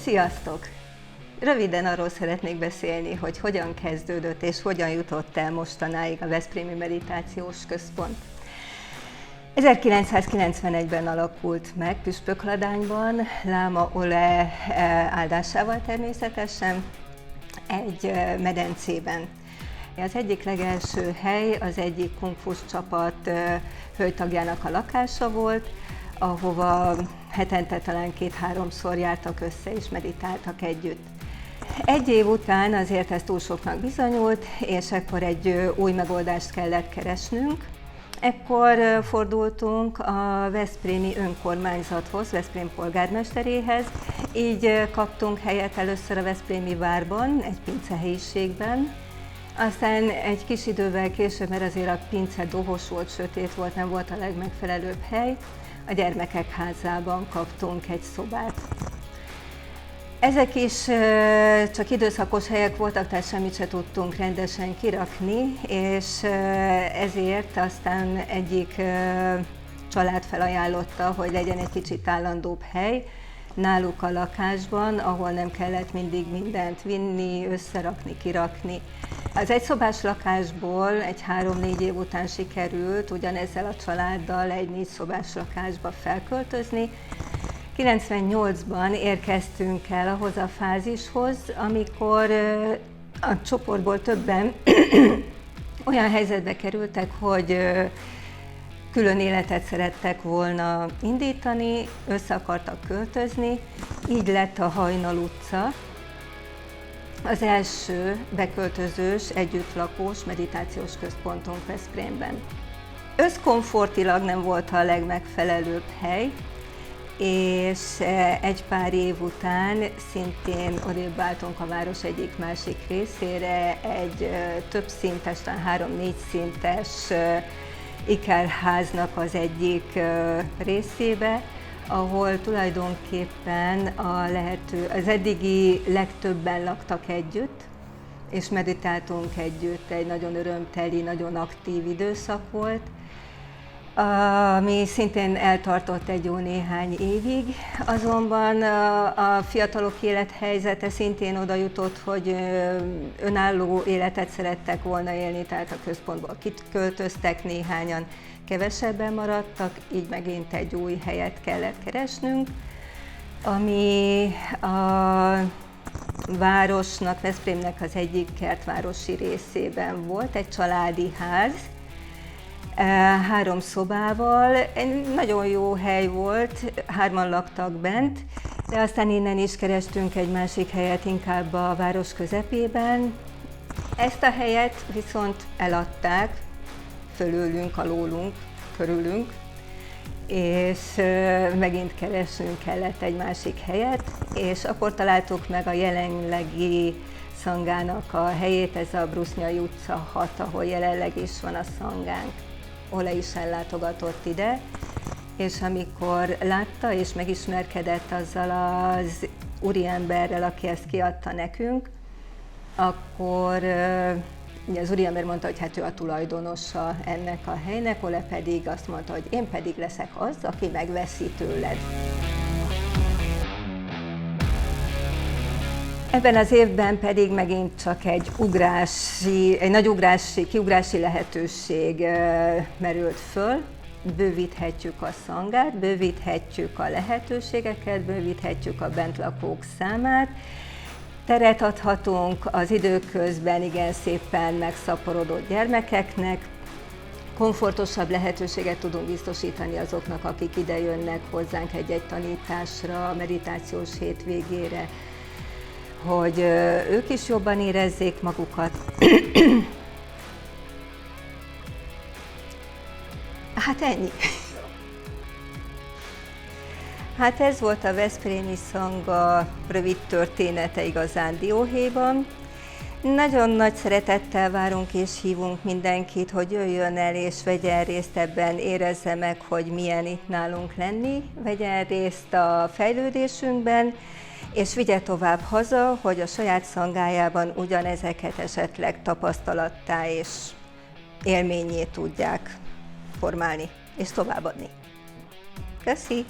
Sziasztok! Röviden arról szeretnék beszélni, hogy hogyan kezdődött és hogyan jutott el mostanáig a Veszprémi Meditációs Központ. 1991-ben alakult meg Püspökladányban, Láma Ole áldásával természetesen, egy medencében. Az egyik legelső hely az egyik kungfus csapat hölgytagjának a lakása volt, ahova hetente talán 2-3-szor jártak össze és meditáltak együtt. Egy év után azért ez túl soknak bizonyult, és ekkor egy új megoldást kellett keresnünk. Ekkor fordultunk a veszprémi önkormányzathoz, Veszprém polgármesteréhez, így kaptunk helyet először a Veszprémi várban, egy pincehelyiségben. Aztán egy kis idővel később, mert azért a pince dohos volt, sötét volt, nem volt a legmegfelelőbb hely, a gyermekek házában kaptunk egy szobát. Ezek is csak időszakos helyek voltak, tehát semmit se tudtunk rendesen kirakni, és ezért aztán egyik család felajánlotta, hogy legyen egy kicsit állandóbb hely náluk a lakásban, ahol nem kellett mindig mindent vinni, összerakni, kirakni. Az egyszobás lakásból egy 3-4 év után sikerült ugyanezzel a családdal egy 4 szobás lakásba felköltözni. 98-ban érkeztünk el ahhoz a fázishoz, amikor a csoportból többen olyan helyzetbe kerültek, hogy külön életet szerettek volna indítani, össze akartak költözni, így lett a Hajnal utca az első beköltözős, együttlakós meditációs központunk Veszprémben. Összkomfortilag nem volt a legmegfelelőbb hely, és egy pár év után szintén odébb váltunk a város egyik másik részére, egy több szintes, talán 3-4 szintes ikerháznak az egyik részébe, ahol tulajdonképpen az eddigi legtöbben laktak együtt, és meditáltunk együtt, egy nagyon örömteli, nagyon aktív időszak volt, ami szintén eltartott egy jó néhány évig, azonban a fiatalok élethelyzete szintén oda jutott, hogy önálló életet szerettek volna élni, tehát a központból kiköltöztek, néhányan kevesebben maradtak, így megint egy új helyet kellett keresnünk, ami a városnak, Veszprémnek az egyik kertvárosi részében volt, egy családi ház, 3 szobával, egy nagyon jó hely volt, 3-an laktak bent, de aztán innen is kerestünk egy másik helyet inkább a város közepében. Ezt a helyet viszont eladták, fölülünk, alólunk, körülünk, és megint keresnünk kellett egy másik helyet, és akkor találtuk meg a jelenlegi szangának a helyét, ez a Brusznyai utca 6, ahol jelenleg is van a szangánk. Ole is ellátogatott ide, és amikor látta és megismerkedett azzal az úriemberrel, aki ezt kiadta nekünk, akkor ugye az úriember mondta, hogy hát ő a tulajdonosa ennek a helynek, Ole pedig azt mondta, hogy én pedig leszek az, aki megveszi tőled. Ebben az évben pedig megint csak egy nagy kiugrási lehetőség merült föl. Bővíthetjük a szangát, bővíthetjük a lehetőségeket, bővíthetjük a bentlakók számát. Teret adhatunk az időközben igen szépen megszaporodott gyermekeknek, komfortosabb lehetőséget tudunk biztosítani azoknak, akik ide jönnek hozzánk egy-egy tanításra, meditációs hétvégére, hogy ők is jobban érezzék magukat. Hát ennyi. Hát ez volt a veszprémi szanga rövid története igazán dióhéjban. Nagyon nagy szeretettel várunk és hívunk mindenkit, hogy jöjjön el és vegyen részt ebben, érezze meg, hogy milyen itt nálunk lenni, vegyen részt a fejlődésünkben, és vigye tovább haza, hogy a saját szangájában ugyanezeket esetleg tapasztalattá és élményé tudják formálni és továbbadni. Köszi!